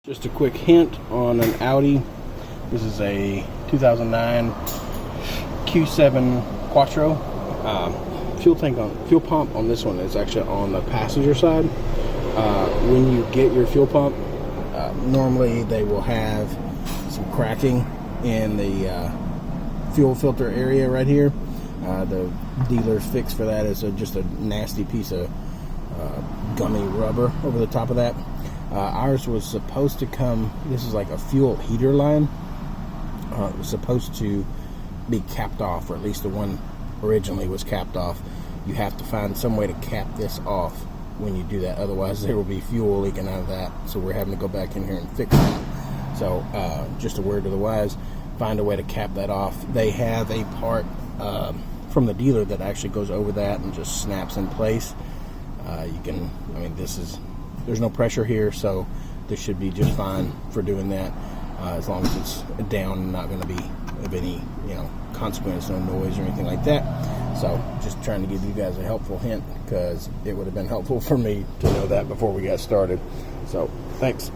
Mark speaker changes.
Speaker 1: Just a quick hint on an Audi. This is a 2009 Q7 Quattro. Fuel pump on this one is actually on the passenger side. When you get your fuel pump, normally they will have some cracking in the fuel filter area right here. The dealer's fix for that is just a nasty piece of gummy rubber over the top of that. Ours was supposed to come, this is like a fuel heater line. It was supposed to be capped off, or at least the one originally was capped off. You have to find some way to cap this off when you do that, otherwise there will be fuel leaking out of that. So we're having to go back in here and fix that. So just a word to the wise, find a way to cap that off. They have a part from the dealer that actually goes over that and just snaps in place. There's no pressure here, so this should be just fine for doing that, as long as it's down and not going to be of any consequence, no noise or anything like that. So just trying to give you guys a helpful hint, because it would have been helpful for me to know that before we got started. So thanks.